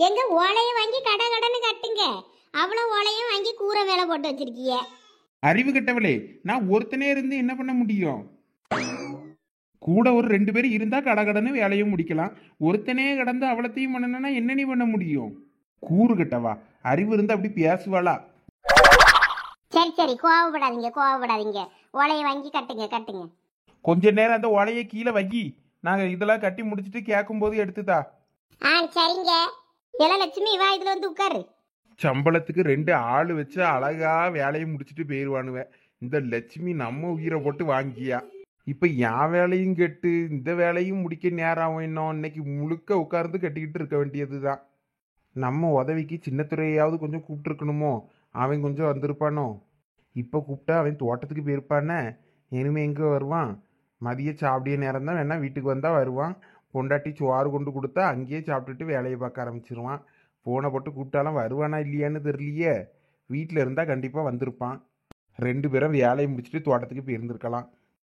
எங்க ஓலையை வாங்கி கடை கடன்னு கட்டுங்க. அவ்வளோ ஓலையும் வாங்கி கூரை வேலை போட்டு வச்சிருக்கீங்க. அறிவு கெட்டவளே, நான் ஒருத்தனே இருந்து என்ன பண்ண முடியும்? கூட ஒரு 2 பேர் இருந்தா கடகடன்னு வேலையும் முடிக்கலாம். ஒருத்தனே கடந்து அவளத்தையும் பண்ணணும்னா என்ன நீ பண்ண முடியும்? கூறு கட்டவா, அறிவு இருந்தா அப்படி பேசுவாளா? சரி சரி, கோவப்படாதீங்க கோவப்படாதீங்க. ஓலையை வாங்கி கட்டுங்க கட்டுங்க. கொஞ்ச நேரம் அந்த ஓலையை கீழே வைக்கி, நாங்க இதெல்லாம் கட்டி முடிச்சுட்டு கேட்கும்போது எடுத்துதா. சரிங்க. எல்லாம் லட்சுமி வா, இதுல வந்து உட்காரு. சம்பளத்துக்கு 2 ஆள் வச்சு அழகா வேலையை முடிச்சுட்டு போயிடுவானுவேன். இந்த லட்சுமி நம்ம உயிரை போட்டு வாங்கியா. இப்ப என் வேலையும் கெட்டு இந்த வேலையும் முடிக்க நேரம் ஆகும். இன்னும் இன்னைக்கு முழுக்க உட்கார்ந்து கட்டிக்கிட்டு இருக்க வேண்டியதுதான். நம்ம உதவிக்கு சின்னத்துறையாவது கொஞ்சம் கூப்பிட்டுருக்கணுமோ? அவன் கொஞ்சம் வந்திருப்பானோ? இப்போ கூப்பிட்டா அவன் தோட்டத்துக்கு போயிருப்பானே. இனிமே எங்கே வருவான்? மதிய சாப்பிடிய நேரம் தான் வேணா வீட்டுக்கு வந்தால் வருவான். பொண்டாட்டி சோறு கொண்டு கொடுத்தா அங்கேயே சாப்பிட்டுட்டு வேலையை பார்க்க ஆரம்பிச்சிருவான். ஃபோனை போட்டு கூப்பிட்டாலும் வருவானா இல்லையான்னு தெரியலையே. வீட்டில் இருந்தால் கண்டிப்பாக வந்திருப்பான். 2 பேரும் வேலையை முடிச்சுட்டு தோட்டத்துக்கு போயிருந்துருக்கலாம்.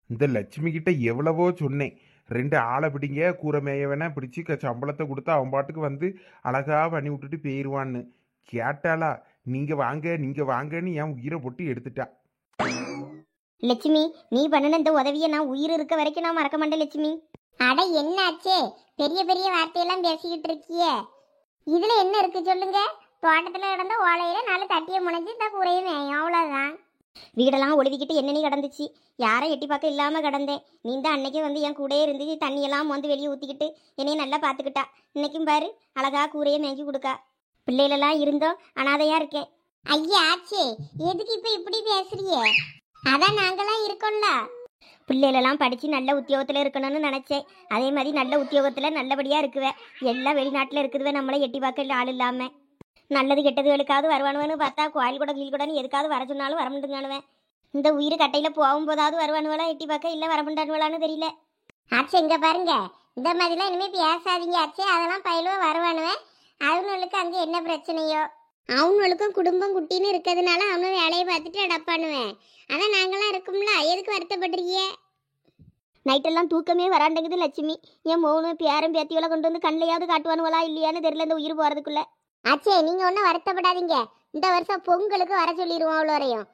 இந்த லட்சுமி கிட்ட எவ்வளவோ சொன்னேன், 2 ஆளை பிடிங்க, கூரை மேய வேணா பிடிச்சி சம்பளத்தை கொடுத்தா அவன் பாட்டுக்கு வந்து அழகா பண்ணி விட்டுட்டு போயிடுவான்னு. கேட்டாளா? நீங்க வாங்க நீங்க வாங்கன்னு என் உயிரை போட்டு எடுத்துட்டா. லட்சுமி, நீ பண்ணின இந்த உதவியை நான் உயிர் இருக்க வரைக்கும் நான் மறக்க மாட்டேன் லட்சுமி. அட என்னாச்சே, பெரிய பெரிய வார்த்தையெல்லாம் பேசிக்கிட்டு இருக்கிய. இதுல என்ன இருக்கு சொல்லுங்க? தோட்டத்துல கிடந்த ஓலையில 4 தட்டியை முனைஞ்சு இந்த கூரையும் மேயும், அவ்வளவுதான். வீடெல்லாம் ஒழுவிக்கிட்டு என்னென்ன கிடந்துச்சு, யாரும் எட்டி பார்க்க இல்லாம கிடந்தேன். நீ தான் அன்னைக்கே வந்து என் கூடயே இருந்துச்சு. தண்ணியெல்லாம் வந்து வெளியே ஊற்றிக்கிட்டு என்னைய நல்லா பார்த்துக்கிட்டா. இன்னைக்கும் பாரு அழகா கூரையை மேய்ஞ்சி கொடுக்கா. பிள்ளைகளெல்லாம் இருந்தோம், அனாதையா இருக்கேன். ஐயா ஆச்சே, எதுக்கு இப்ப இப்படி பேசுறியே? அதான் நாங்களாம் இருக்கோம்ல. பிள்ளைகளெல்லாம் படித்து நல்ல உத்தியோகத்தில் இருக்கணும்னு நினச்சேன். அதே மாதிரி நல்ல உத்தியோகத்தில் நல்லபடியாக இருக்குவேன். எல்லாம் வெளிநாட்டில் இருக்குதுவே, நம்மளை எட்டி பார்க்க ஆள் இல்லாமல். நல்லது கெட்டதுகளுக்காவது வருவானுவேன்னு பார்த்தா கோயில் கூட கீழ் கூடன்னு எதுக்காவது வர சொன்னாலும் வர முடியுங்கானுவேன். இந்த உயிர் கட்டையில் போகும்போதாவது வருவானுவலா எட்டி பார்க்க, இல்லை வர முடியானுவலான்னு தெரியல. ஆச்சு இங்கே பாருங்க, இந்த மாதிரிலாம் இனிமேல் பேசாதீங்க ஆச்சு. அதெல்லாம் பயிலுவ வருவானுவேன். அவனுங்களுக்கு அங்கே என்ன பிரச்சனையோ, அவனுங்களுக்கும் குடும்பம் குட்டின்னு இருக்கிறதுனால அவனும் வேலையை பார்த்துட்டு அடப்பானுவேன். அதான் நாங்களாம் இருக்கும்ல, எதுக்கு வருத்தப்படுறீங்க? நைட்டெல்லாம் தூக்கமே வராண்டங்குது லட்சுமி. என் மௌனு பேரும் பேத்தியோல கொண்டு வந்து கண்ணையாவது காட்டுவானுவலா இல்லையான்னு தெரியல இந்த உயிர் போகிறதுக்குள்ள. ஆச்சே, நீங்கள் ஒன்றும் வருத்தப்படாதீங்க. இந்த வருஷம் பொங்கலுக்கு வர சொல்லிடுவோம். அவ்வளோ வரையும்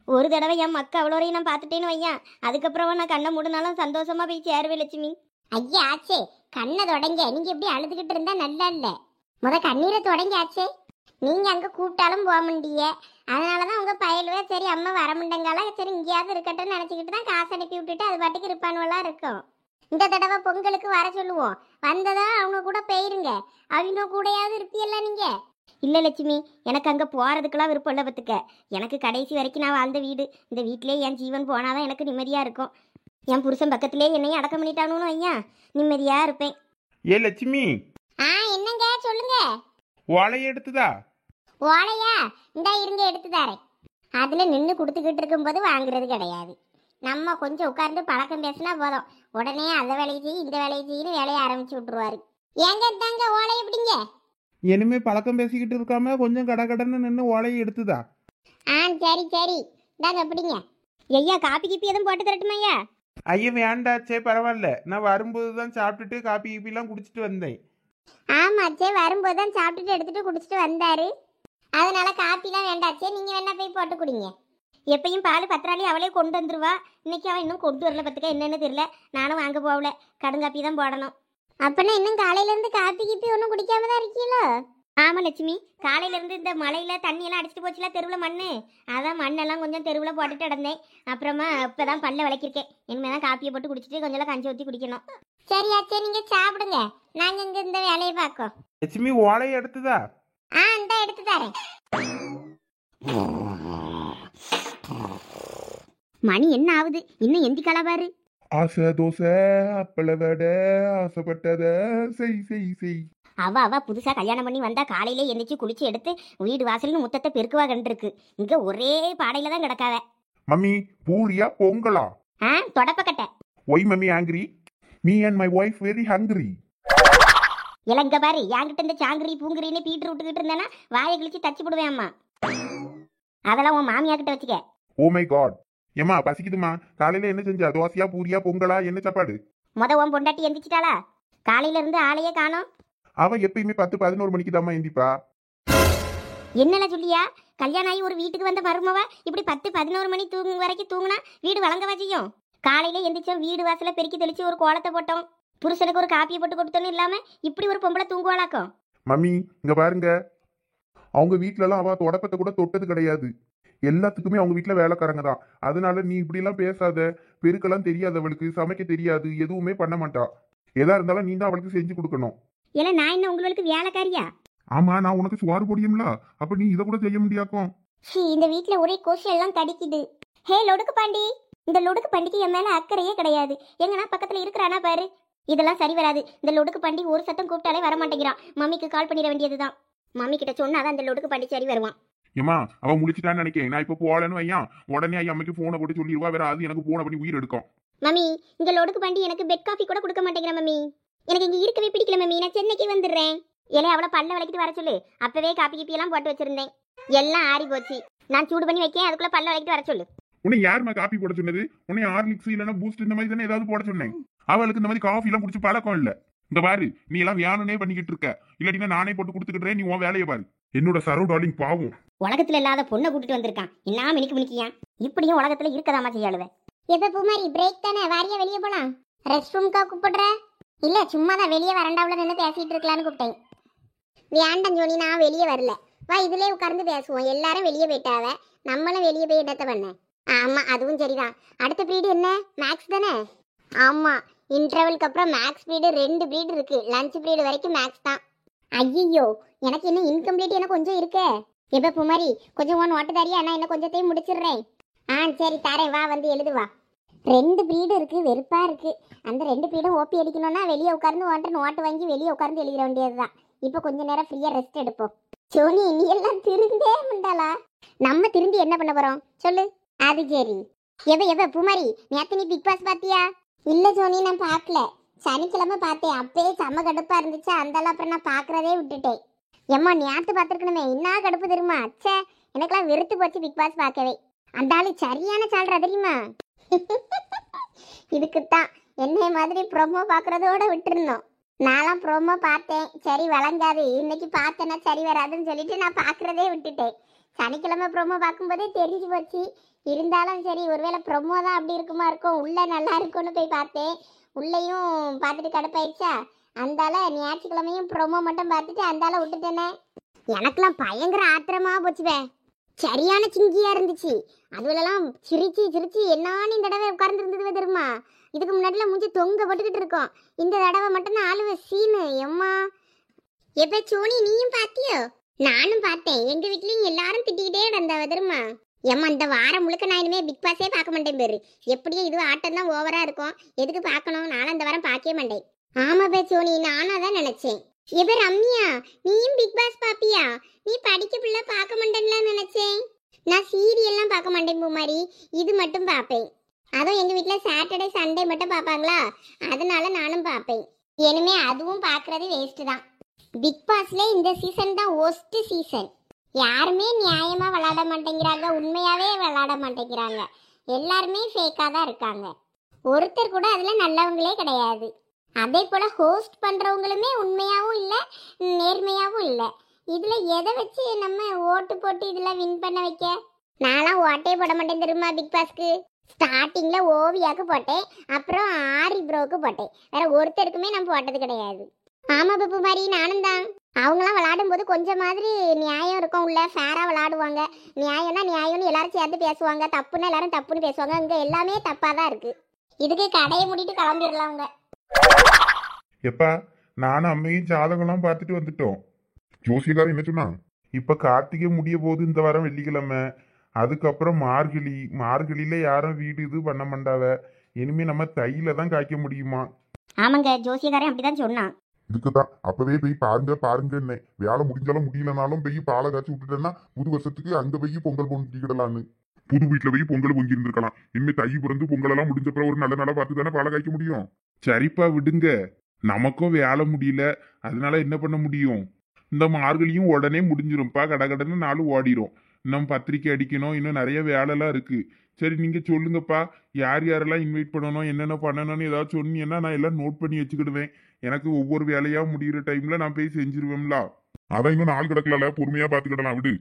ஒரு தடவை என் மக்கள் அவ்வளோ வரையும் நான் பார்த்துட்டேன்னு வையன். அதுக்கப்புறம் நான் கண்ணை மூடினாலும் சந்தோஷமா போய் சேருவேன் லட்சுமி. ஐயா ஆச்சே, கண்ணை தொடங்க. நீங்கள் எப்படி அழுதுகிட்டு இருந்தா நல்லா இல்லை. கண்ணீரை தொடங்கி ஆச்சே. நீங்க அங்க கூப்பிட்டாலும் போக முடிய, அதனாலதான் உங்க பயலுவே சரி அம்மா வர முடியங்கால சரி இங்கேயாவது இருக்கட்டும்னு நினைச்சுக்கிட்டு தான் காசு அனுப்பி விட்டுட்டு அது பாட்டுக்கு இருப்பானுவெல்லாம் இருக்கும். இந்த தடவை பொங்கலுக்கு வர சொல்லுவோம். வந்ததா அவங்க கூட போயிருங்க. அவங்க கூடயாவது இருப்பியல்ல நீங்க. இல்ல லட்சுமி, எனக்கு அங்க போறதுக்கெல்லாம் விருப்பம் இல்லை பத்துக்க. எனக்கு கடைசி வரைக்கும் நான் வாழ்ந்த வீடு, இந்த வீட்டிலே என் ஜீவன் போனாதான் எனக்கு நிம்மதியா இருக்கும். என் புருஷன் பக்கத்திலே என்னையும் அடக்கம் பண்ணிட்டானு ஐயா, நிம்மதியா இருப்பேன். ஏ லட்சுமி. என்னங்க சொல்லுங்க. ஓலையை எடுத்துதா? ஓலையா? இந்த இருங்க எடுத்து தரேன். அதில் நின்று கொடுத்துக்கிட்டு இருக்கும்போது வாங்குறது கிடையாது. நம்ம கொஞ்சம் உட்கார்ந்து பழக்கம் பேசினா போதும், உடனே அந்த வேலையை செய்ய இந்த வேலையை செய்யணும் வேலையை ஆரம்பிச்சு விட்டுருவாரு. ஏங்க தாங்க ஓலை எப்படிங்க? இனிமே பழக்கம் பேசிக்கிட்டு இருக்காம கொஞ்சம் கடன்னு நின்று ஓலையை எடுத்துதா? சரி சரி, தாங்க எப்படிங்க? ஐயா காப்பி கிப்பி எதுவும் போட்டு தரட்டுமா ஐயா? ஐயா வேண்டாச்சே, பரவாயில்ல. நான் வரும்போது தான் சாப்பிட்டுட்டு காப்பி கிப்பிலாம் குடிச்சிட்டு வந்தேன். ஆமாச்சே, வரும்போது தான் சாப்பிட்டுட்டு எடுத்துட்டு குடிச்சிட்டு வந்தாரு. அதனால காப்பிலாம் வேண்டாச்சே, நீங்க வேணா போய் போட்டு குடிங்க. எப்பயும் பால் பத்திராளி அவளே கொண்டு வந்துருவா. இன்னைக்கு அவன் இன்னும் கொண்டு வரல பத்துக்க, என்னன்னு தெரியல. நானும் வாங்க போகல, கடுங்காப்பி தான் போடணும். அப்பனா இன்னும் காலையில இருந்து காப்பி கிப்பி ஒன்றும் குடிக்காம தான் இருக்கீங்களோ? ஆமா லட்சுமி, காலையில இருந்து இந்த மழையில தண்ணியெல்லாம் அடிச்சுட்டு போச்சுல தெருவில் மண்ணு, அதான் மண்ணெல்லாம் கொஞ்சம் தெருவில் போட்டுட்டு நடந்தேன். அப்புறமா இப்பதான் பல்ல விளக்கிருக்கேன். இனிமேதான் காப்பியை போட்டு குடிச்சிட்டு கொஞ்சம் கஞ்சி ஊற்றி குடிக்கணும். சரியாச்சே, நீங்க சாப்பிடுங்க, நாங்க இங்க இந்த வேலையை பார்க்கோம். லட்சுமி ஓலையை எடுத்துதா? இந்த எடுத்து தரேன். மணி என்ன ஆகுது, இன்னும் எந்திக்கலா பாரு. ஆசை தோசை அப்பள வடை ஆசைப்பட்டத செய் செய் செய். அவ புதுசா கல்யாணம் பண்ணி வந்தா காலையில எந்திரிச்சு குளிச்சு எடுத்து வீடு வாசல்னு முத்தத்தை பெருக்குவா கண்டிருக்கு. இங்க ஒரே பாடையில தான் கிடக்காவ. மம்மி பூரியா பொங்கலா? தொடப்பக்கட்ட. Why mummy angry, me and my wife very hungry. இங்க பாரு, என்கிட்ட இந்த சாங்கிரி பூங்கிரின்னு பீட்டு விட்டுக்கிட்டு இருந்தேன்னா வாயை கிழிச்சு தச்சு போடுவேன் அம்மா. அதெல்லாம் உன் மாமியா கிட்ட வச்சுக்க. Oh my god. ஏமா பசிக்குதுமா? காலையில என்ன செஞ்சா? தோசையா பூரியா பொங்கலா? என்ன சாப்பாடு? உன் பொண்டாட்டி எந்திரிச்சிட்டாளா? காலையில இருந்து ஆளையே காணோம். அவ எப்பயுமே 10-11 மணிக்கு தாம்மா எந்திப்பா. என்னல சொல்லியா? கல்யாணம் ஆகி ஒரு வீட்டுக்கு வந்த மருமவ இப்படி 10-11 மணி தூங்கும் வரைக்கும் தூங்குனா வீடு வழங்கவா செய்யும்? காலையில எந்திரிச்சோம், வீடு வாசல பெருக்கி தெளிச்சு ஒரு கோலத்தை போட்டோம், புருஷனுக்கு ஒரு காப்பியை போட்டு கொடுத்தோன்னு இல்லாம இப்படி ஒரு பொம்பளை தூங்குவாளாக்கும்? மம்மி இங்க பாருங்க, அவங்க வீட்ல எல்லாம் அவ தொடப்பத்தை கூட தொட்டது கிடையாது. எல்லாத்துக்குமே அவங்க வீட்ல வேலைக்காரங்க தான். அதனால நீ இப்படி எல்லாம் பேசாத. பெருக்கெல்லாம் தெரியாது அவளுக்கு, சமைக்க தெரியாது, எதுவுமே பண்ண மாட்டா. எதா இருந்தாலும் நீ தான் அவளுக்கு செஞ்சு கொடுக்கணும். இல்ல நான் என்ன உங்களுக்கு வேலைக்காரியா? ஆமா, நான் உனக்கு சுவாறு பொடியும்ல, அப்ப நீ இதை கூட செய்ய முடியாக்கும். இந்த வீட்ல ஒரே கோஷம் எல்லாம் கடிக்குது. ஹே லொடுக்கு பாண்டி, இந்த லொடுக்கு பாண்டிக்கு என் மேல அக்கறையே கிடையாது. எங்கன்னா பக்கத்துல இருக்கிறானா பாரு. இதெல்லாம் சரி வராது. இந்த லொடுக்கு பாண்டி ஒரு சத்தம் கூப்பிட்டாலே வர மாட்டேங்கிறான். மம்மிக்கு கால் பண்ணிட வேண்டியதுதான். மம்மி கிட்ட சொன்னாதான் அந்த லொடுக்கு பாண்டி சரி வருவான். ஏமா அவ முடிச்சிட்டான்னு நினைக்கிறேன். நான் இப்ப போகலன்னு வையான், உடனே ஐயா அம்மைக்கு போனை போட்டு சொல்லிடுவா. வேற அது எனக்கு போனை பண்ணி உயிர் எடுக்கும். மம்மி இந்த லொடுக்கு பாண்டி எனக்கு பெட் காஃபி கூட கொடுக்க மாட்டேங்கிறா மம்மி. எனக்கு இங்க இருக்கவே பிடிக்கல மம்மி. நான் சென்னைக்கு வந்துடுறேன். ஏலே அவளை பல்ல விளக்கிட்டு வர சொல்லு. அப்பவே காப்பி கிப்பி எல்லாம் போட்டு வச்சிருந்தேன், எல்லாம் ஆறி போச்சு. நான் சூடு பண்ணி வைக்கேன், அதுக்குள்ள பல்ல விளக்கிட்டு வர சொல்லு. உன்னை யாருமா காப்பி போட சொன்னது? உன்னை ஹார்லிக்ஸ் இல்லைன்னா பூஸ்ட் இந்த மாதிரி தானே ஏதாவது போட சொன்னேன். அவளுக்கு இந்த மாதிரி காஃபி எல்லாம் குடிச்சு பழக்கம் இல்ல. இந்த பாரு, நீ எல்லாம் வேணும்னே பண்ணிக்கிட்டு இருக்க. இல்லாட்டினா நானே போட்டு கொடுத்துக்கிட்டேன், நீ உன் வேலையை பாரு. என்னோட சரவு டார்லிங் பாவம். உலகத்துல இல்லாத பொண்ணை கூட்டிட்டு வந்திருக்கான். என்ன மினிக்கு மினிக்கியா? இப்படியும் உலகத்துல இருக்கதாமா செய்யாளுவ. எப்ப பூமாரி பிரேக் தானே, வாரியா வெளியே போலாம். ரெஸ்ட் ரூம்க்கா கூப்பிடுற? இல்ல சும்மா தான் வெளியே வரண்டாவுல நின்று பேசிட்டு இருக்கலான்னு கூப்பிட்டேன். வேண்டாம் ஜோனி, நான் வெளியே வரல. வா இதுலயே உட்கார்ந்து பேசுவோம். எல்லாரும் வெளியே போயிட்டாவ, நம்மளும் வெளியே போய் இடத்த பண்ண. ஆமா அதுவும் சரிதான். அடுத்த பீரியட் என்ன? மேக்ஸ் தானே? ஆமா, இன்டர்வலுக்கு அப்புறம் மேக்ஸ் பீரியட் 2 பீரியட் இருக்கு. லஞ்ச் பீரியட் வரைக்கும் மேக்ஸ் தான். ஐயோ, எனக்கு இன்னும் இன்கம்ப்ளீட் எனக்கு கொஞ்சம் இருக்கே. எப்ப பூமாரி கொஞ்சம் ஒன்று ஓட்டு தாரியா? நான் என்ன கொஞ்சத்தையும் முடிச்சிடுறேன். சரி தரேன், வா வந்து எழுதுவா. 2 பீரியட் இருக்கு, வெறுப்பா இருக்கு. அந்த 2 பீரியடும் ஓப்பி அடிக்கணும்னா வெளியே உட்கார்ந்து ஒன்று நோட்டு வாங்கி வெளியே உட்கார்ந்து எழுதிட வேண்டியதுதான். இப்போ கொஞ்ச நேரம் ஃப்ரீயா ரெஸ்ட் எடுப்போம். சோனி நீ எல்லாம் திருந்தே முண்டாளா? நம்ம திருந்தி என்ன பண்ண போறோம் சொல்லு? அது சரி. எவ பூமாரி நேத்து நீ பிக் பாஸ் பாத்தியா? இல்ல ஜோனி, நான் பார்க்கல. சனிக்கிழமை பார்த்தேன், அப்பயே செம்ம கடுப்பா இருந்துச்சு. அந்தால அப்புறம் நான் பாக்குறதே விட்டுட்டேன். எம்மா நேத்து பார்த்துருக்கணுமே, என்ன கடுப்பு தெரியுமா? அச்சே, எனக்கெல்லாம் வெறுத்து போச்சு பிக் பாஸ் பார்க்கவே. அந்த ஆளு சரியான சால்றா தெரியுமா? இதுக்குத்தான் என்னை மாதிரி ப்ரோமோ பாக்குறதோட விட்டுருந்தோம். நான்லாம் ப்ரோமோ பார்த்தேன், சரி வழங்காது. இன்னைக்கு பார்த்தேன்னா சரி வராதுன்னு சொல்லிட்டு நான் பாக்குறதே விட்டுட்டேன். சனிக்கிழமை ப்ரோமோ பார்க்கும்போதே தெரிஞ்சு போச்சு. இருந்தாலும் சரி, ஒருவேளை ப்ரோமோ தான் அப்படி இருக்குமா இருக்கும், உள்ள நல்லா இருக்கும்னு போய் பார்த்தேன். உள்ளேயும் பார்த்துட்டு கடுப்பாயிடுச்சா, அந்தால ஞாயிற்றுக்கிழமையும் ப்ரோமோ மட்டும் பார்த்துட்டு அந்தால விட்டுட்டேனே. எனக்கெல்லாம் பயங்கர ஆத்திரமா போச்சுவே. சரியான சிங்கியா இருந்துச்சு. அதுவெல்லாம் சிரிச்சு சிரிச்சு என்னான்னு இந்த தடவை உட்கார்ந்து இருந்தது தெரியுமா? இதுக்கு முன்னாடிலாம் மூஞ்சி தொங்க போட்டுக்கிட்டு இருக்கோம். இந்த தடவை மட்டும் தான் ஆளுவ சீனு. எம்மா எப்ப சோனி நீயும் பாத்தியோ? நானும் பார்த்தேன். எங்க வீட்லயும் எல்லாரும் திட்டிக்கிட்டே இருந்தவ தெரியுமா? ஏம்மா இந்த வாரம் முழுக்க நான் இனிமே பிக் பாஸே பார்க்க மாட்டேன் பேரு. எப்படியும் இது ஆட்டம் தான் ஓவரா இருக்கும், எதுக்கு பார்க்கணும்? நானும் இந்த வாரம் பார்க்கவே மாட்டேன். ஆமா பே சோனி, நானும் அதான் நினைச்சேன். எப்ப ரம்யா நீயும் பிக் பாஸ் பாப்பியா? நீ படிக்க பிள்ளை பார்க்க மாட்டேன்லாம் நினைச்சேன். நான் சீரியல்லாம் பார்க்க மாட்டேன் பூமாரி, இது மட்டும் பார்ப்பேன். அதுவும் எங்க வீட்டுல சாட்டர்டே சண்டே மட்டும் பார்ப்பாங்களா, அதனால நானும் பார்ப்பேன். இனிமே அதுவும் பார்க்கறது வேஸ்ட் தான். பிக் பாஸ்ல இந்த சீசன் தான் ஒஸ்ட் சீசன். யாருமே நியாயமா விளையாட மாட்டேங்கிறாங்க, உண்மையாவே விளையாட மாட்டேங்கிறாங்க. எல்லாருமே ஃபேக்கா தான் இருக்காங்க. ஒருத்தர் கூட அதுல நல்லவங்களே கிடையாது. அதே போல ஹோஸ்ட் பண்றவங்களுமே உண்மையாவும் இல்லை, நேர்மையாவும் இல்லை. இதுல எதை வச்சு நம்ம ஓட்டு போட்டு இதுல வின் பண்ண வைக்க? நான்லாம் ஓட்டே போட மாட்டேன் தெரியுமா பிக் பாஸ்க்கு. ஸ்டார்டிங்ல ஓவியாக்கு போட்டேன், அப்புறம் ஆரி ப்ரோக்கு போட்டேன். வேற ஒருத்தருக்குமே நான் போட்டது கிடையாது. ஆமா பப்பு மாதிரி நானும் தான். அவங்களாம் விளையாடும் போது கொஞ்சம் மாதிரி நியாயம் இருக்கும், உள்ள ஃபேரா விளையாடுவாங்க. நியாயம்னா நியாயம்னு எல்லாரும் சேர்ந்து பேசுவாங்க, தப்புன்னா எல்லாரும் தப்புன்னு பேசுவாங்க. இங்க எல்லாமே தப்பா தான் இருக்கு. இதுக்கு கடையை மூடிட்டு கிளம்பிடலாம் அவங்க. எப்பா நானும் அம்மையும் ஜாதகம்லாம் பார்த்துட்டு வந்துட்டோம். ஜோசியக்காரன் என்ன சொன்னா, இப்ப கார்த்திகை முடிய போது இந்த வாரம் வெள்ளிக்கிழமை, அதுக்கப்புறம் மார்கழி. மார்கழியில யாரும் வீடு இது பண்ண மாட்டாவ. இனிமே நம்ம தையில தான் காய்க்க முடியுமா? ஆமாங்க, ஜோசியக்காரன் அப்படிதான் சொன்னான். இதுக்குதான் அப்பவே போய் பாருங்க வேலை முடிஞ்சாலும் முடியலனாலும் போய் பாலை காய்ச்சி விட்டுட்டேன்னா புது வருஷத்துக்கு அங்க போய் பொங்கல் பொங்கிடலான்னு. புது வீட்டுல போய் பொங்கல் பொங்கி இருந்திருக்கலாம். இனிமே தை பிறந்து பொங்கல் எல்லாம் முடிஞ்சப்பறம் ஒரு நல்ல நாளா பார்த்து தானே பாலை காய்க்க முடியும். சரிப்பா விடுங்க, நமக்கும் வேலை முடியல, அதனால என்ன பண்ண முடியும்? இந்த மார்கழியும் உடனே முடிஞ்சிரும்ப்பா, கடகடன்னு நாள் ஓடிரும். இன்னும் பத்திரிக்கை அடிக்கணும், இன்னும் நிறைய வேலைலாம் இருக்கு. சரி நீங்க சொல்லுங்கப்பா, யார் யாரெல்லாம் இன்வைட் பண்ணணும், என்னென்ன பண்ணணும்னு ஏதாவது சொன்னீங்கன்னா நான் எல்லாம் நோட் பண்ணி வச்சுக்கிடுவேன். எனக்கு ஒவ்வொரு வேலையா முடியிற டைம்ல நான் போய் செஞ்சிருவேன்ல. அதான் இன்னும் நாள் கிடக்கல, பொறுமையா பாத்துக்கிடலாம் விடு.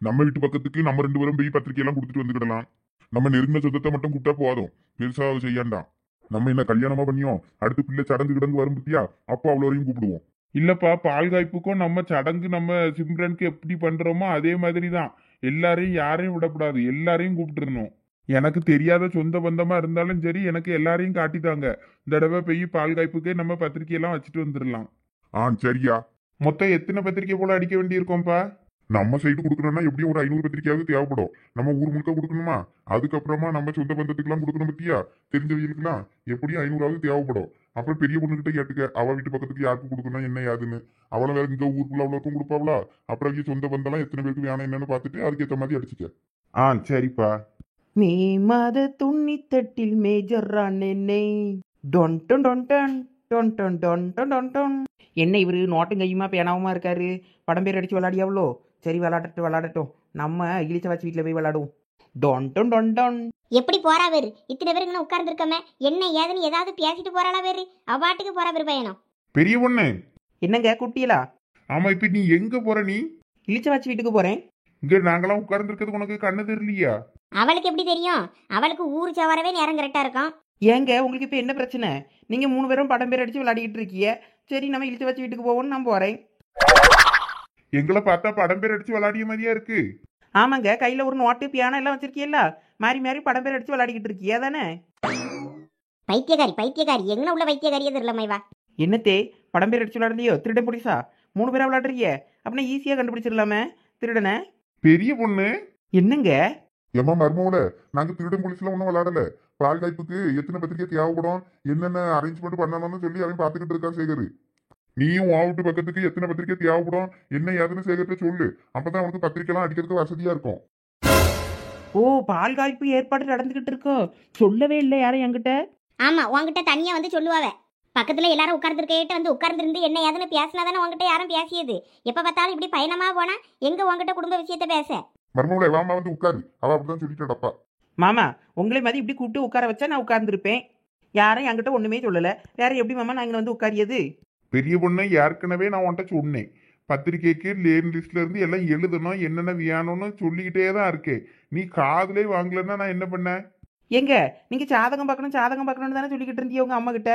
நம்ம வீட்டு பக்கத்துக்கு நம்ம 2 பேரும் போய் பத்திரிக்கை எல்லாம் கொடுத்துட்டு வந்துக்கிடலாம். நம்ம நெருங்கின சொந்தத்தை மட்டும் கூப்பிட்டா போதும், பெருசா செய்யாண்டாம். நம்ம என்ன கல்யாணமா பண்ணியோம், அடுத்து பிள்ளை சடங்கு கிடங்கு வரும் பத்தியா, அப்போ அவ்வளோரையும் கூப்பிடுவோம். இல்லப்பா, பால் காய்ப்புக்கும் நம்ம சடங்கு நம்ம சிம்ரனுக்கு எப்படி பண்றோமோ அதே மாதிரி தான். எல்லாரையும் யாரையும் விடக்கூடாது, எல்லாரையும் கூப்பிட்டுருணும். எனக்கு தெரியாத சொந்த பந்தமா இருந்தாலும் சரி, எனக்கு எல்லாரையும் காட்டித்தாங்க. இந்த தடவை போய் பால் காய்ப்புக்கே நம்ம பத்திரிக்கையெல்லாம் வச்சுட்டு வந்துடலாம். சரியா. மொத்தம் எத்தனை பத்திரிக்கை போல அடிக்க வேண்டியிருக்கோம்ப்பா? நம்ம சைடு கொடுக்கணும்னா எப்படியும் ஒரு 500 பத்திரிக்கையாவது தேவைப்படும். நம்ம ஊர் முழுக்க கொடுக்கணுமா, அதுக்கப்புறமா நம்ம சொந்த பந்தத்துக்குலாம் கொடுக்கணும் பத்தியா, தெரிஞ்சவங்களுக்குலாம் எப்படியும் 500ஆவது தேவைப்படும். அப்புறம் பெரிய பொண்ணுகிட்ட கேட்டுக்க, அவ வீட்டு பக்கத்துக்கு யாருக்கு கொடுக்கணும் என்ன யாதுன்னு. அவளை வேற இங்க ஊருக்குள்ள அவ்வளோக்கும் கொடுப்பாவளா, அப்புறம் அவங்க சொந்த பந்தம்லாம் எத்தனை பேருக்கு வேணும் என்னன்னு பார்த்துட்டு அதுக்கேற்ற மாதிரி அடிச்சுக்க. சரிப்பா. மே மாத துணித்தட்டில் மேஜர் ரானே டொன் டொன் டொன் டன் டொன் டொன் டொன் டொன் டொன் டொன். என்ன இவரு நோட்டும் கையுமா பேனாவுமா இருக்காரு? படம் பேர் அடிச்சு விளையாடியாவளோ? சரி விளையாடட்டும். நம்ம இழிச்ச வச்சு வீட்டில் போய் விளையாடுவோம். டொன் டொன் டொன் டொன். எப்படி போறா வேறு? இத்தனை பேருக்கு உட்கார்ந்து இருக்கமே, என்ன ஏதுன்னு ஏதாவது பேசிட்டு போறாளா வேறு? அவ்வாட்டுக்கு போறா வேறு பையனும். பெரிய பொண்ணு என்னங்க குட்டியலா? ஆமா, இப்ப நீ எங்க போற? நீ இழிச்ச வச்சு வீட்டுக்கு போறேன். இங்க நாங்களாம் உட்கார்ந்து இருக்கிறது உனக்கு கண்ணு தெரியலையா? அவளுக்கு எப்படி தெரியும்? அவளுக்கு ஊரு சவரவே நேரம் கரெக்டா இருக்கும். ஏங்க உங்களுக்கு இப்போ என்ன பிரச்சனை? நீங்கள் 3 பேரும் படம் பேர் அடிச்சு விளையாடிக்கிட்டு இருக்கீங்க. சரி நம்ம இழிச்ச வச்சு வீட்டுக்கு போவோம்னு நான் போகிறேன். எங்களை பார்த்தா படம் பேர் அடிச்சு விளையாடிய மாதிரியா இருக்கு. ஆமாங்க, கையில் ஒரு நோட்டு பியானோ எல்லாம் வச்சிருக்கீல்ல, மாறி படம் பேர் அடிச்சு விளையாடிக்கிட்டு இருக்கியா தானே? பைத்தியக்காரி எங்கன உள்ள பைத்தியக்காரியே தெரியலமைவா. என்னத்தே படம் பேர் அடிச்சு விளையாடுறியோ? திருடன் போலீஸா? 3 பேரா விளையாடுறீங்க அப்படின்னா ஈஸியாக கண்டுபிடிச்சிடலாமே திருடனை. பெரிய பொண்ணு என்னங்க ஏமா மர்மோல, நாங்க திருடன் போலீஸ்ல ஒன்றும் விளையாடல. பால் காய்ப்புக்கு எத்தனை பத்திரிக்கை தேவைப்படும், என்னென்ன அரேஞ்ச்மெண்ட் பண்ணணும்னு சொல்லி அவன் பார்த்துக்கிட்டு இருக்கான் சேகர். நீயும் உன் வீட்டு பக்கத்துக்கு எத்தனை பத்திரிக்கை தேவைப்படும் என்ன ஏதுன்னு சேகர்கிட்ட சொல்லு. அப்பதான் அவனுக்கு பத்திரிக்கைலாம் அடிக்கிறதுக்கு வசதியா இருக்கும். ஓ, பால் காய்ப்பு ஏற்பாடு நடந்துகிட்டு இருக்கோ? சொல்லவே இல்லை யாரும் என்கிட்ட. ஆமா, உன்கிட்ட தனியா வந்து சொல்லுவாவ. பக்கத்துல எல்லாரும் உட்கார்ந்துருக்கிட்ட வந்து உட்கார்ந்துருந்து என்ன ஏதுன்னு பேசினாதானே உங்ககிட்ட யாரும் பேசியது. எப்ப பார்த்தாலும் இப்படி பயணமா போனா எங்க உங்ககிட்ட குடும்ப விஷயத்த பேச? மர்மோல வாமா வந்து உட்காரு, அவ அப்படிதான் சொல்லிட்டாடப்பா. மாமா உங்களை மாதிரி இப்படி கூப்பிட்டு உட்கார வச்சா நான் உட்கார்ந்துருப்பேன். யாரும் என்கிட்ட ஒண்ணுமே சொல்லல. வேற எப்படி மாமா நான் இங்க வந்து உட்காரியது? பெரிய பொண்ணு, ஏற்கனவே நான் உன்கிட்ட சொன்னேன், பத்திரிக்கைக்கு லேன் லிஸ்ட்ல இருந்து எல்லாம் எழுதணும், என்னென்ன வேணும்னு சொல்லிக்கிட்டே தான் இருக்கேன். நீ காதுலே வாங்கலன்னா நான் என்ன பண்ணேன்? எங்க நீங்க சாதகம் பார்க்கணும்னு தானே சொல்லிக்கிட்டு இருந்தீங்க உங்க அம்மா கிட்ட.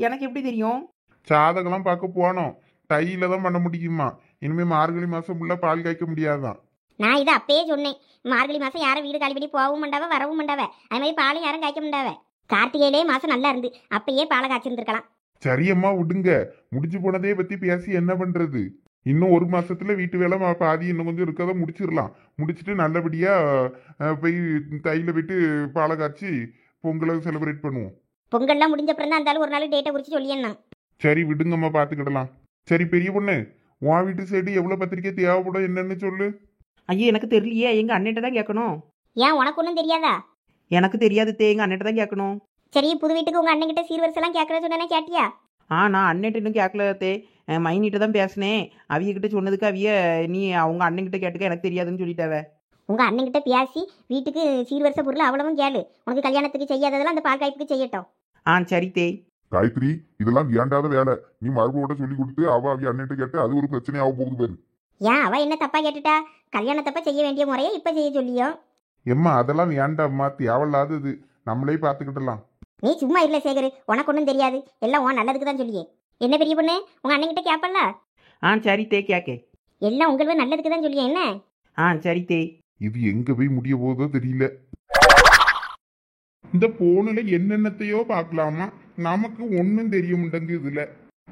எனக்கு எப்படி தெரியும்? சாதகம்லாம் பார்க்க போனோம், தையில தான் பண்ண முடியுமா? இனிமே மார்கழி மாசம் உள்ள பால் காய்க்க முடியாதான். நான் இதை அப்பயே சொன்னேன். மார்கழி மாசம் யாரும் வீடு காலிபடி போகவும் மாட்டாவ வரவும் மாட்டாவ. அது மாதிரி பாலும் யாரும் காய்க்க மாட்டாவ. கார்த்திகையிலே மாசம் நல்லா இருந்து அப்பயே பாலை காய்ச்சிருந்துருக்கலாம். சரியம்மா விடுங்க, முடிஞ்சு போனதே பத்தி பேசி என்ன பண்றது? இன்னும் 1 மாசத்துல வீட்டு வேலை பாதி இன்னும் கொஞ்சம் இருக்கதை முடிச்சிடலாம். முடிச்சுட்டு நல்லபடியா போய் தையில போயிட்டு பாலை காய்ச்சி பொங்கலை செலிப்ரேட் பண்ணுவோம். பொங்கல்லாம் முடிஞ்ச அப்புறம் தான் அந்த ஒரு நாள் டேட்டை குறிச்சு சொல்லியேன்னா. சரி விடுங்கம்மா, பாத்துக்கிடலாம். சரி பெரிய பொண்ணு, உன் வீட்டு சைடு எவ்வளவு பத்திரிக்கை தேவைப்படும் என்னன்னு சொல்லு. ஐயோ எனக்கு தெரியலையே, எங்க அண்ணன்ட்ட தான் கேட்கணும். ஏன் உனக்கு ஒன்றும் தெரியாதா? எனக்கு தெரியாது தே, எங்க அண்ணன்ட்ட தான் கேட்கணும். சரி, புது வீட்டுக்கு உங்க அண்ணன் கிட்ட சீர்வரிசெல்லாம் கேட்கற சொன்னே கேட்டியா? நான் அண்ணன்ட்ட இன்னும் கேட்கல தே, மைனிட்ட தான் பேசினேன். அவிய கிட்ட சொன்னதுக்கு அவிய நீ அவங்க அண்ணன் கிட்ட கேட்டுக்க எனக்கு தெரியாதுன்னு சொல்லிட்டாவ. உங்க அண்ணன் கிட்ட பேசி வீட்டுக்கு சீர்வரிசை பொருள் அவ்வளவும் கேளு. உனக்கு கல்யாணத்துக்கு செய்யாததெல்லாம் அந்த பால் காய்ப்புக்கு செய்யட்டும். சரி தே. காயத்ரி, இதெல்லாம் வேண்டாத வேலை. நீ மருமோட சொல்லி கொடுத்து அவ அவிய அண்ணன்ட்ட கேட்டு அது ஒரு பிரச்சனையாக போகுது பாரு. ஏன் அவ என்ன தப்பா கேட்டுட்டா? கல்யாணத்தப்ப செய்ய வேண்டிய முறையை இப்ப செய்ய சொல்லியோ? எம்மா அதெல்லாம் வேண்டாம்மா, தேவையில்லாதது, நம்மளே பாத்துக்கிடலாம். நீ சும்மா இல்ல சேகர், உனக்கு ஒன்றும் தெரியாது, எல்லாம் உன் நல்லதுக்கு தான் சொல்லியே. என்ன பெரிய பொண்ணு, உங்க அண்ணன் கிட்ட கேப்பல்ல? சரி தே கேக்கே. எல்லாம் உங்களுக்கு நல்லதுக்கு தான் சொல்லியே என்ன? சரி தே. இது எங்க போய் முடிய போதோ தெரியல. இந்த போனுல என்னென்னத்தையோ பார்க்கலாமா, நமக்கு ஒன்னும் தெரிய மாட்டேங்கு. இதுல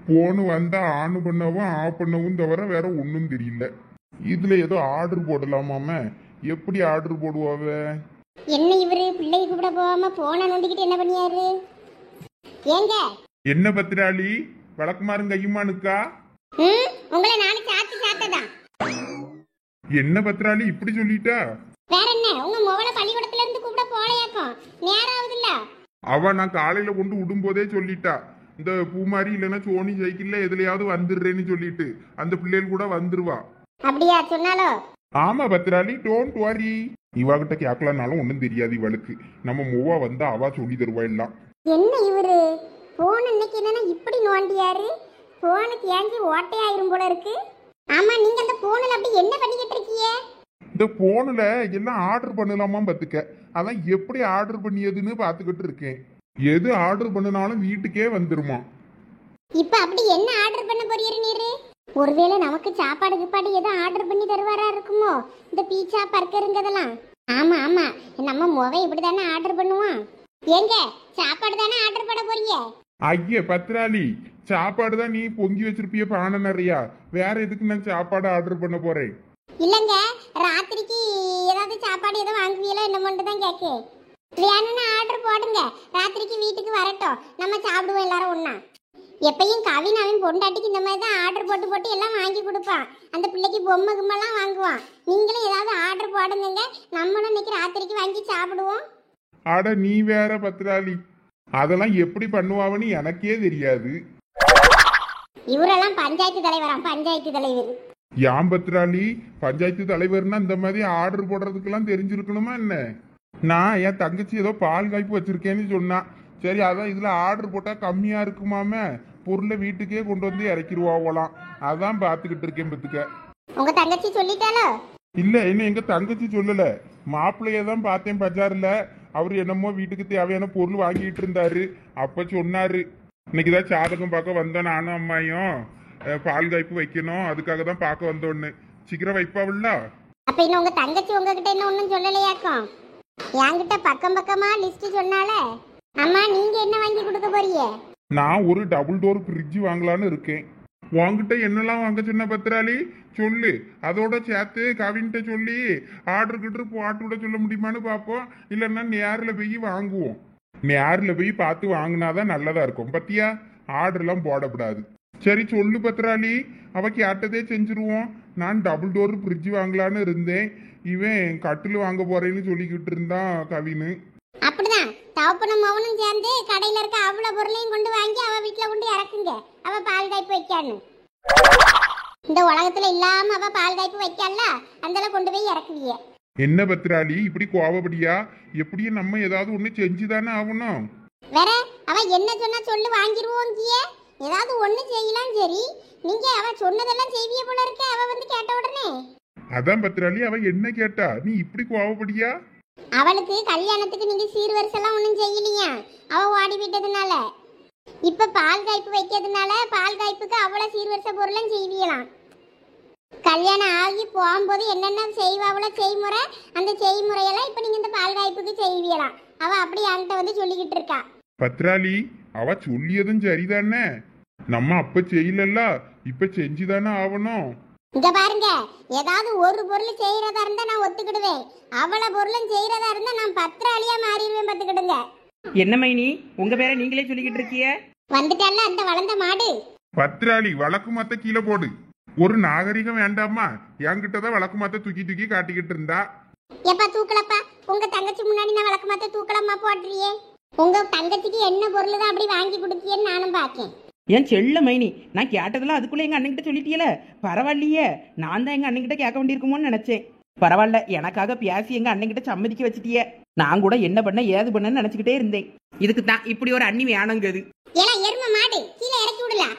போனு வந்தா ஆன் பண்ணவும் ஆஃப் பண்ணவும் தவிர வேற ஒன்னும் தெரியல. இதுல ஏதோ ஆர்டர் போடலாமாம, எப்படி ஆர்டர் போடுவாவ? என்ன இவரு பிள்ளை கூப்பிட போகாம போன நோண்டிக்கிட்டு என்ன பண்ணியாரு? ஏங்க என்ன பத்திராளி, வழக்குமாறும் கையுமானுக்கா? உங்களை நாளைக்கு சாத்ததான். என்ன பத்திராளி இப்படி சொல்லிட்டா? வேற என்ன, உங்க மொபைல பள்ளிக்கூடத்துல இருந்து கூப்பிட போலையாக்கும், நேரம் ஆகுதுல்ல. அவ நான் காலையில கொண்டு விடும்போதே சொல்லிட்டா, இந்த பூமாரி இல்லைன்னா சோனி சைக்கிள்ல எதுலயாவது வந்துடுறேன்னு சொல்லிட்டு அந்த பிள்ளைகள் கூட வந்துருவா. அப்படியா சொன்னாலோ? ஆமா பத்ராளி, டோன்ட் வரி. இவாகிட்ட கேட்கலனாலும் ஒன்றும் தெரியாது இவளுக்கு. நம்ம மூவா வந்தா அவ சொல்லி தருவா எல்லாம். என்ன இவரு போன் இன்னைக்கு என்னன்னா இப்படி நோண்டியாரு? போனுக்கு ஏஞ்சி ஓட்டையாயிரும் போல இருக்கு. ஆமா, நீங்க அந்த போன்ல அப்படி என்ன பண்ணிக்கிட்டு இருக்கீங்க? இந்த போன்ல எல்லாம் ஆர்டர் பண்ணலாமா பத்துக்க. அதான் எப்படி ஆர்டர் பண்ணியதுன்னு பாத்துக்கிட்டு இருக்கேன். எது ஆர்டர் பண்ணினாலும் வீட்டுக்கே வந்துருமா. இப்ப அப்படி என்ன ஆர்டர் பண்ண போறீரு நீரு? ஒருவேளை நமக்கு சாப்பாடு கிப்பாடு எதுவும் ஆர்டர் பண்ணி தருவாரா இருக்குமோ? இந்த பீட்சா பர்கருங்கதெல்லாம். ஆமா ஆமா, நம்ம முகம் இப்படிதானே ஆர்டர் பண்ணுவான். ஏங்க சாப்பாடு தானே ஆர்டர் பண்ண போறீங்க? ஐய பத்ராளி, சாப்பாடு தான் நீ பொங்கி வச்சிருப்பிய பானை நிறையா. வேற எதுக்கு நான் சாப்பாடு ஆர்டர் பண்ண போறேன்? இல்லங்க, ராத்திரிக்கு ஏதாவது சாப்பாடு ஏதோ வாங்குவீங்களா என்னமோன்னு தான் கேக்கு. வேணும்னு ஆர்டர் போடுங்க, ராத்திரிக்கு வீட்டுக்கு வரட்டும், நம்ம சாப்பிடுவோம் எல்லாரும் ஒண்ணா. எப்பயும் கவின் அவன் பொண்டாட்டிக்கு இந்த மாதிரி தான் ஆர்டர் போட்டு போட்டு எல்லாம் வாங்கி கொடுப்பான். அந்த பிள்ளைக்கு பொம்மை கும்மெல்லாம் வாங்குவான். நீங்களும் ஏதாவது ஆர்டர் போடுங்க, நம்மளும் இன்னைக்கு ராத்திரிக்கு வாங்கி சாப்பிடுவோம். அட நீ வேற பத்ராளி, அதெல்லாம் எப்படி பண்ணுவாவன்னு எனக்கே தெரியாது. இவரெல்லாம் பஞ்சாயத்து தலைவராம், பஞ்சாயத்து தலைவர். யாம் பத்ராளி, பஞ்சாயத்து தலைவர்னா இந்த மாதிரி ஆர்டர் போடுறதுக்கெல்லாம் தெரிஞ்சிருக்கணுமா என்ன? நான் என் தங்கச்சி ஏதோ பால் காய்ப்பு வச்சிருக்கேன்னு சொன்னா. சரி, அதான் இதுல ஆர்டர் போட்டா கம்மியா இருக்குமாமே, பொருளை வீட்டுக்கே கொண்டு வந்து இறக்கிடுவாங்களாம். அதான் பாத்துக்கிட்டு இருக்கேன் பத்துக்க. உங்க தங்கச்சி சொல்லிட்டாலோ? இல்ல, இன்னும் எங்க தங்கச்சி சொல்லல. மாப்பிள்ளைய தான் பார்த்தேன் பஜார்ல. அவரு என்னமோ வீட்டுக்கு தேவையான பொருள் வாங்கிட்டு இருந்தாரு. அப்ப சொன்னாரு, இன்னைக்குதான் ஜாதகம் பார்க்க வந்தோம் நானும் அம்மாயும். பால் காய்ப்பு வைக்கணும், அதுக்காக தான் பார்க்க வந்தோன்னு. சீக்கிரம் வைப்பாவில்ல? அப்ப இன்னும் உங்க தங்கச்சி உங்ககிட்ட என்ன ஒன்னும் சொல்லலையாக்கும்? என்கிட்ட பக்கம் பக்கமா லிஸ்ட் சொன்னால. அம்மா, நீங்க என்ன வாங்கி கொடுக்க போறீங்க? நான் ஒரு டபுள் டோர் ஃப்ரிட்ஜ் வாங்கலான்னு இருக்கேன். உங்ககிட்ட என்னெல்லாம் வாங்க சொன்ன பத்ராளி சொல்லு. அதோட சேர்த்து கவின்கிட்ட சொல்லி ஆர்டர் கிட்ட போட்டு விட சொல்ல முடியுமான்னு பார்ப்போம். இல்லைன்னா நேரில் போய் வாங்குவோம். நேரில் போய் பார்த்து வாங்கினாதான் நல்லதா இருக்கும். பத்தியா, ஆர்டர்லாம் போடக்கூடாது. சரி சொல்லு பத்ராளி, அவ கேட்டதே செஞ்சிருவோம். நான் டபுள் டோர் ஃப்ரிட்ஜ் வாங்கலான்னு இருந்தேன். இவன் கட்டில் வாங்க போறேன்னு சொல்லிக்கிட்டு இருந்தான் கவின்னு. அப்படிதான், தவப்பனும் மவனும் சேர்ந்து கடையில இருக்க அவ்வளவு பொருளையும் கொண்டு வாங்கி அவ வீட்டுல கொண்டு இறக்குங்க. அவ பால் காய்ப்பு வைக்கான்னு. இந்த உலகத்துல இல்லாம அவ பால் காய்ப்பு வைக்கல, அந்த கொண்டு போய் இறக்குவீங்க. என்ன பத்ராளி இப்படி கோவப்படியா? எப்படியும் நம்ம ஏதாவது ஒண்ணு செஞ்சுதானே ஆகணும். வேற அவ என்ன சொன்னா சொல்லு, வாங்கிருவோம். ஏதாவது ஒண்ணு செய்யலாம். சரி, நீங்க அவ சொன்னதெல்லாம் செய்விய போல இருக்க. அவ வந்து கேட்ட உடனே அதான் பத்ராளி, அவ என்ன கேட்டா? நீ இப்படி கோவப்படியா? அவளுக்கு கல்யாணத்துக்கு நீங்க சீர்வரிசெல்லாம் ஒன்றும் செய்யலையா? அவ ஓடி விட்டதுனால இப்ப பால் காய்ப்பு வைக்கிறதுனால பால் காய்ப்புக்கு அவ்வளவு சீர்வரிசை பொருளும் செய்வியலாம். கல்யாணம் ஆகி போகும்போது என்னென்ன செய்வாவளோ செய்முறை, அந்த செய்முறையெல்லாம் இப்ப நீங்க இந்த பால் காய்ப்புக்கு செய்வியலாம். அவ அப்படி என்கிட்ட வந்து சொல்லிக்கிட்டு இருக்கா. பத்ராளி, அவ சொல்லியதும் சரிதானே. நம்ம அப்ப செய்யலல்ல, இப்ப செஞ்சுதானே ஆகணும். இங்க பாருங்க, ஏதாவது ஒரு பொருள் செய்யறதா இருந்தா நான் ஒத்துக்கிடுவேன். அவ்வளவு பொருளும் செய்யறதா இருந்தா நான் பத்திராளியா மாறிடுவேன். பத்துக்கிடுங்க. என்ன மைனி, உங்க பேரை நீங்களே சொல்லிக்கிட்டு இருக்கிய? வந்துட்டால அந்த வளர்ந்த மாடு. பத்ராளி, வழக்கு மாத்த கீழே போடு. ஒரு நாகரிகம் வேண்டாமா? என்கிட்டதான் வழக்கு மாத்த தூக்கி தூக்கி காட்டிக்கிட்டு இருந்தா. எப்பா தூக்கலப்பா, உங்க தங்கச்சி முன்னாடி நான் வழக்கு மாத்த தூக்கலமா போடுறியே. உங்க தங்கச்சிக்கு என்ன பொருள் தான் அப்படி வாங்கி கொடுக்கியன்னு நானும் பாக்கேன். ஏன் செல்ல மைனி, நான் கேட்டதெல்லாம் அதுக்குள்ள எங்க அண்ணன்கிட்ட சொல்லிட்டியல. பரவாயில்லையே, நான் தான் எங்க அண்ணன்கிட்ட கேட்க வேண்டியிருக்குமோன்னு நினைச்சேன். பரவாயில்ல, எனக்காக பேசி எங்க அண்ணன்கிட்ட சம்மதிக்க வச்சுட்டிய. நான் கூட என்ன பண்ண ஏது பண்ணன்னு நினைச்சுக்கிட்டே இருந்தேன். இதுக்கு தான் இப்படி ஒரு அண்ணி வேணுங்கிறது. ஏல எரும மாடு, கீழே இறக்கி விடலாம்.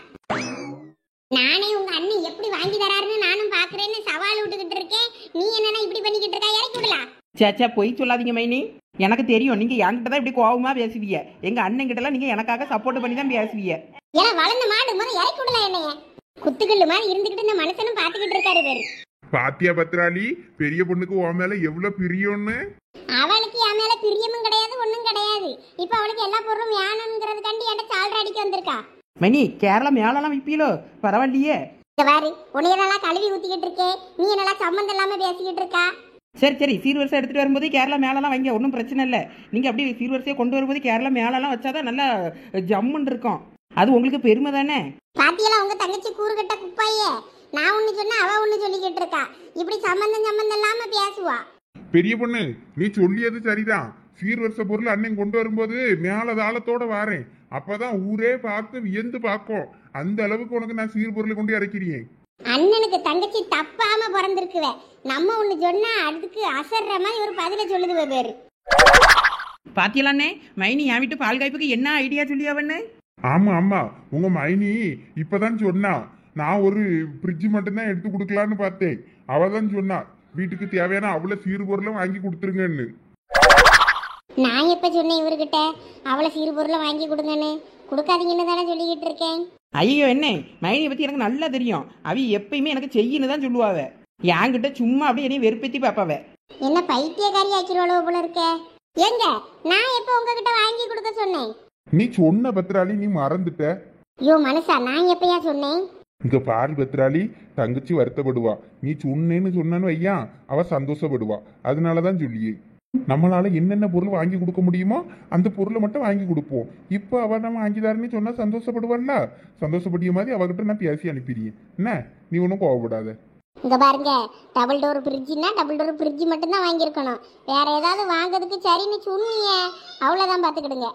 நானே உங்க அண்ணன் எப்படி வாங்கி தராருன்னு நானும் பாக்குறேன்னு சவால் விட்டுக்கிட்டு இருக்கேன். நீ என்னன்னா இப்படி பண்ணிக்கிட்டு இருக்கா? இறக்கி விடலாம். சேச்சா பொய் சொல்லாதீங்க மைனி, எனக்கு தெரியும் நீங்க என்கிட்ட தான் இப்படி கோவமா பேசுவீங்க. எங்க அண்ணன் கிட்ட எல்லாம் நீங்க எனக்காக சப்போர்ட் பண்ணி தான் பேசுவீங்க. ஏல வளர்ந்த மாடு, முதல்ல இறக்கி விடலாம். என்னைய குத்துக்கல்லு மாதிரி இருந்துகிட்டு இந்த மனுஷனும் பாத்துக்கிட்டு இருக்காரு பேரு. பாத்தியா பத்ராளி, பெரிய பொண்ணுக்கு உன் மேல எவ்வளவு பிரியம்னு. அவளுக்கு என் மேல பிரியமும் கிடையாது, ஒண்ணும் கிடையாது. இப்ப அவளுக்கு எல்லா பொருளும் வேணும்ங்கிறதுக்காண்டி என்கிட்ட சால்ற அடிக்க வந்திருக்கா. மைனி, கேரளா மேலெல்லாம் விப்பீலோ? பரவாயில்லையே. பாரு, உன்னையெல்லாம் கழுவி ஊத்திக்கிட்டு இருக்கே, நீ என்னெல்லாம் சம்மந்தம் இல்லாம பேசிக்கிட்டு இருக்கா. சரி சரி, சீர்வரிசை எடுத்துட்டு வரும்போது கேரளா மேலெல்லாம் வைங்க, ஒன்றும் பிரச்சனை இல்லை. நீங்க அப்படியே சீர்வரிசையை கொண்டு வரும்போது கேரளா மேலெல்லாம் வச்சாதான் நல்லா ஜம்முன்னு இருக்கும். அது உங்களுக்கு பெருமை தானே. பாத்தியெல்லாம் உங்க தங்கச்சி கூறுகட்ட குப்பாயே. நான் ஒண்ணு சொன்னா அவ ஒண்ணு சொல்லிக்கிட்டு இருக்கா. இப்படி சம்பந்தம் இல்லாம பேசுவா. பெரிய பொண்ணு, நீ சொல்லியது சரிதான். சீர்வரிசை பொருள் அண்ணன் கொண்டு வரும்போது மேல தாளத்தோட வாரேன். அப்பதான் ஊரே பார்த்து வியந்து பார்க்கும். அந்த அளவுக்கு உனக்கு நான் சீர் பொருளை கொண்டு இறக்கிறேன். அண்ணனுக்கு தங்கச்சி தப்பாம பிறந்திருக்குவ. நம்ம ஒண்ணு சொன்னா அதுக்கு அசர்ற மாதிரி ஒரு பதில சொல்லுதுவ பேரு. பாத்தியலாண்ணே மைனி என் வீட்டு பால் காய்ப்புக்கு என்ன ஐடியா சொல்லியாவண்ணே? ஆமா ஆமா, உங்க மைனி இப்பதான் சொன்னா. நான் ஒரு ஃப்ரிட்ஜ் மட்டும்தான் எடுத்து கொடுக்கலான்னு பார்த்தேன். அவ தான் சொன்னா வீட்டுக்கு தேவையான அவ்வளவு சீறு பொருளும் வாங்கி கொடுத்துருங்கன்னு. நான் எப்ப சொன்னேன் இவர்கிட்ட அவளை சீறு பொருளை வாங்கி கொடுங்கன்னு? கொடுக்காதீங்கன்னு தானே சொல்லிக்கிட்டு இருக்கேன். ஐயோ என்ன மைனியை பத்தி எனக்கு நல்லா தெரியும். அவ எப்பயுமே எனக்கு செய்யின்னு தான் சொல்லுவாவ. என்கிட்ட சும்மா அப்படியே என்னைய வெறுப்பேத்தி பாப்பாவ. என்ன பைத்தியக்காரி ஆக்கிடுவாளோ போல இருக்க. எங்க நான் எப்ப உங்ககிட்ட வாங்கி கொடுக்க சொன்னேன்? நீ சொன்ன பத்திராளி, நீ மறந்துட்ட. ஐயோ மனுஷா, நான் எப்பயா சொன்னேன்? இங்க பாரு பத்திராளி, தங்கச்சி வருத்தப்படுவா. நீ சொன்னேன்னு சொன்னான்னு வையா, அவ சந்தோஷப்படுவா. அதனாலதான் சொல்லியே நம்மளால என்னென்ன பொருள் வாங்கி கொடுக்க முடியுமோ அந்த பொருளை மட்டும் வாங்கி கொடுப்போம். இப்போ அவ நம்ம வாங்கிதாருன்னு சொன்னா சந்தோஷப்படுவாள்ல. சந்தோஷப்படிய மாதிரி அவகிட்ட நான் பேசி அனுப்பிடுறேன். என்ன நீ ஒன்றும் கோவப்படாத. இங்க பாருங்க, டபுள் டோர் ஃப்ரிட்ஜ்னா டபுள் டோர் ஃப்ரிட்ஜ் மட்டும் தான் வாங்கியிருக்கணும். வேற ஏதாவது வாங்குறதுக்கு சரின்னு சொன்னீங்க அவ்வளோதான், பார்த்துக்கிடுங்க.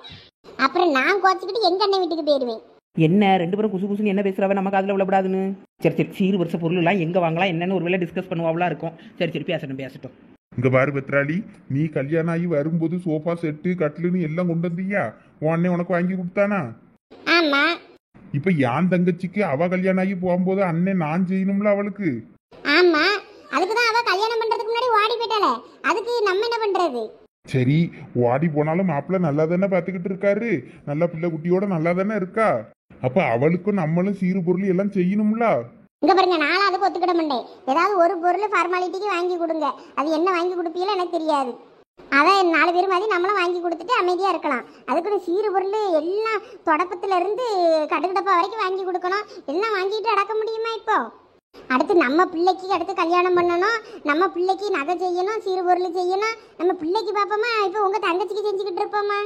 அப்புறம் நான் கோச்சிக்கிட்டு எங்க அண்ணன் வீட்டுக்கு போயிடுவேன். என்ன ரெண்டு பேரும் குசு குசுன்னு என்ன பேசுறவ நமக்கு அதில் விழப்படாதுன்னு. சரி சரி, சீறு வருஷ பொருள் எல்லாம் எங்க வாங்கலாம் என்னன்னு ஒரு வேளை டிஸ்கஸ் பண்ணுவாங்களா இருக்கும். சரி சரி, பேசட்டும். இங்க பாரு பத்ராளி, நீ கல்யாணம் ஆகி வரும்போது சோஃபா செட்டு கட்லுன்னு எல்லாம் கொண்டு வந்தியா? உன்னை உனக்கு வாங்கி கொடுத்தானா? ஆமா. இப்ப என் தங்கச்சிக்கு அவ கல்யாணம் ஆகி போகும்போது அண்ணன் நான் செய்யணும்ல அவளுக்கு. ஆமா, அதுக்குதான் அவ கல்யாணம் பண்றதுக்கு முன்னாடி ஓடி போயிட்டால. அதுக்கு நம்ம என்ன பண்றது? சரி, ஓடி போனாலும் மாப்பிள்ள நல்லா தானே பாத்துக்கிட்டு இருக்காரு. நல்ல பிள்ளை குட்டியோட நல்லா தானே இருக்கா. அப்ப அவளுக்கும் நம்மளும் சீறு பொருள் எல்லாம் செய்யணும்ல. இங்க பாருங்க, நானும் அதுக்கு ஒத்துக்கிட மாட்டேன். ஏதாவது ஒரு பொருள் ஃபார்மாலிட்டிக்கு வாங்கி கொடுங்க. அது என்ன வாங்கி கொடுப்பீங்களோ எனக்கு தெரியாது. அதான் 4 பேர் மாதிரி நம்மளும் வாங்கி கொடுத்துட்டு அமைதியா இருக்கலாம். அதுக்குன்னு சீறு பொருள் எல்லாம் தொடப்பத்துல இருந்து கடுக்கடப்பா வரைக்கும் வாங்கி கொடுக்கணும். எல்லாம் வாங்கிட்டு அடக்க முடியுமா? இப்போ அடுத்து நம்ம பிள்ளைக்கு அடுத்து கல்யாணம் பண்ணணும், நம்ம பிள்ளைக்கு நகை செய்யணும், சீறு பொருள் செய்யணும். நம்ம பிள்ளைக்கு பாப்போமா? இப்போ உங்க தங்கச்சிக்கு செஞ்சுக்கிட்டு இருப்போமா?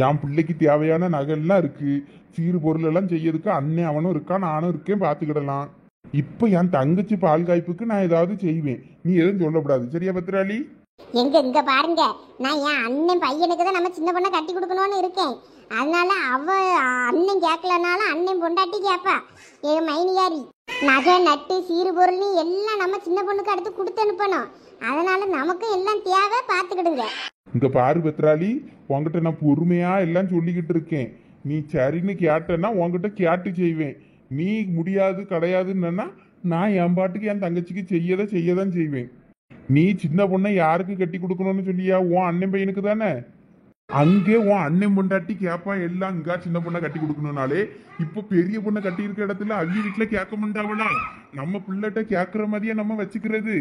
என் பிள்ளைக்கு தேவையான நகைலாம் இருக்கு. சீறு பொருள் எல்லாம் செய்யறதுக்கு அண்ணன் அவனும் இருக்கான், நானும் இருக்கேன், பாத்துக்கிடலாம். இப்ப என் தங்கச்சி பால் காய்ப்புக்கு நான் ஏதாவது செய்வேன். நீ எதுவும் சொல்லக்கூடாது, சரியா பத்ராளி? இங்க பாருங்க, நான் என் அண்ணன் பையனுக்கு தான் நம்ம சின்ன பொண்ணை கட்டி கொடுக்கணும்னு இருக்கேன். அதனால அவ அண்ணன் கேட்கலனாலும் அண்ணன் பொண்டாட்டி கேட்பா. என் மைனியாரி நகை நட்டு சீறு பொருள் எல்லாம் நம்ம சின்ன பொண்ணுக்கு அடுத்து கொடுத்து அனுப்பணும். அதனால நமக்கு எல்லாம் தேவை, பார்த்துக்கிடுங்க. இங்க பாரு பத்ராளி, உன்கிட்ட நான் பொறுமையா எல்லாம் சொல்லிக்கிட்டு இருக்கேன். நீ சரின்னு கேட்டேன்னா உன்கிட்ட கேட்டு செய்வேன். நீ முடியாது கிடையாதுன்னா நான் என் பாட்டுக்கு என் தங்கச்சிக்கு செய்யதான் செய்வேன். நீ சின்ன பொண்ணை யாருக்கு கட்டி கொடுக்கணும்னு சொல்லியா? உன் அண்ணன் பையனுக்கு தானே. அங்கே உன் அண்ணன் பொண்டாட்டி கேப்பா எல்லாம் இங்கா சின்ன பொண்ணை கட்டி கொடுக்கணும்னாலே. இப்ப பெரிய பொண்ணை கட்டி இருக்க இடத்துல அவி வீட்டுல கேட்க மாட்டாவளா? நம்ம பிள்ளைகிட்ட கேட்கற மாதிரியே நம்ம வச்சுக்கிறது.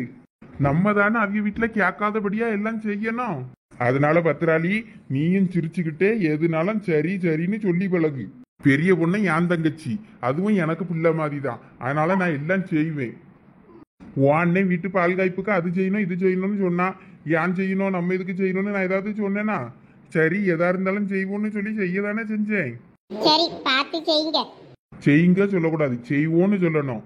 நம்ம தானே அவி வீட்டுல கேட்காதபடியா எல்லாம் செய்யணும். அதனால பத்ராளி, நீயும் சிரிச்சுக்கிட்டே எதுனாலும் சரி சரின்னு சொல்லி பழகு. பெரிய பொண்ணு என் தங்கச்சி, அதுவும் எனக்கு பிள்ளை மாதிரி தான். அதனால நான் எல்லாம் செய்வேன். உடனே வீட்டு பால் காய்ப்புக்கு அது செய்யணும் இது செய்யணும்னு சொன்னா, ஏன் செய்யணும் நம்ம இதுக்கு செய்யணும்னு நான் ஏதாவது சொன்னேன்னா? சரி, எதா இருந்தாலும் செய்வோம்னு சொல்லி செய்யதானே செஞ்சேன். சரி, பார்த்து செய்யுங்க. செய்யுங்க சொல்லக்கூடாது, செய்வோன்னு சொல்லணும்.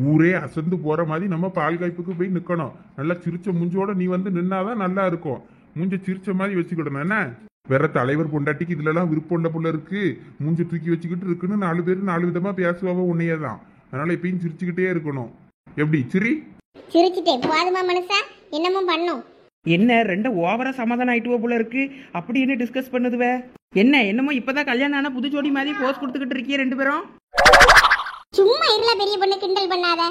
ஊரே அசந்து போற மாதிரி நம்ம பால் காய்ப்புக்கு போய் நிக்கணும். நல்லா சிரிச்ச மூஞ்சோட நீ வந்து நின்னாதான் நல்லா இருக்கும். மூஞ்ச சிரிச்ச மாதிரி வச்சுக்கிடணும். என்ன வேற தலைவர் பொண்டாட்டிக்கு இதுல எல்லாம் விருப்பம் புள்ள இருக்கு, மூஞ்ச தூக்கி வச்சுக்கிட்டு இருக்குன்னு 4 பேர் 4 விதமா பேசுவாவ உன்னையதான். அதனால எப்பயும் சிரிச்சுக்கிட்டே இருக்கணும். எப்படி சிரிச்சுட்டேன் போதுமா மனுஷா? என்னமும் பண்ணும். என்ன ரெண்ட ஓவரா சமாதானம் ஆயிட்டுவோ போல இருக்கு. அப்படி என்ன டிஸ்கஸ் பண்ணுதுவ? என்னமோ இப்பதான் கல்யாணம் ஆன புது ஜோடி மாதிரி போஸ் கொடுத்துக்கிட்டு இருக்கிய ரெண்டு பேரும். சும்மா இருல, பெரிய பொண்ணு கிண்டல் பண்ணாத.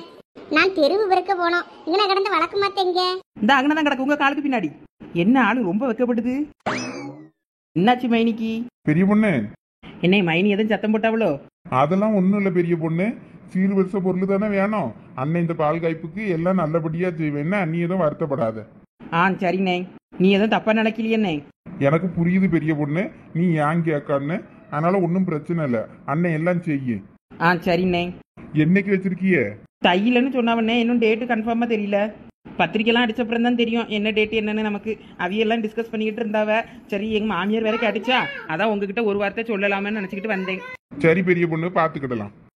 நான் தெருவு விற்க போனோம். இங்கே கடந்து வழக்கு மாத்தேங்க. இந்த அங்கனதான் கிடக்கு உங்க காலுக்கு பின்னாடி. என்ன ஆளு ரொம்ப வெக்கப்படுது. என்னாச்சு மைனிக்கு? பெரிய பொண்ணு என்ன மைனி எதுவும் சத்தம் போட்டாவளோ? அதெல்லாம் ஒண்ணும் இல்ல பெரிய பொண்ணு. சீர் வருஷ பொருள் தானே வேணும். அண்ணன் இந்த பால் காய்ப்புக்கு எல்லாம் நல்லபடியா செய்வேன்னா நீ எதுவும் வருத்தப்படாத. சரிண்ணே, நீ எதுவும் தப்பா நினைக்கலையே? எனக்கு புரியுது பெரிய பொண்ணு, நீ ஏன் கேட்கான்னு. அதனால ஒன்றும் பிரச்சனை இல்லை, அண்ணன் எல்லாம் செய்ய. சரிண்ணே. என்னைக்கு வச்சிருக்கிய? தையிலன்னு சொன்னவண்ணே, இன்னும் டேட்டு கன்ஃபார்மா தெரியல. பத்திரிக்கைலாம் அடிச்சப்புறம் தான் தெரியும் என்ன டேட்டு என்னன்னு நமக்கு. அவையெல்லாம் டிஸ்கஸ் பண்ணிக்கிட்டு இருந்தாவ. சரி, எங்க மாமியார் வேற கேட்டுச்சா, அதான் உங்ககிட்ட ஒரு வார்த்தை சொல்லலாமேன்னு நினைச்சுக்கிட்டு வந்தேன். சரி பெரிய பொண்ணு, பாத்துக்கிடலாம்.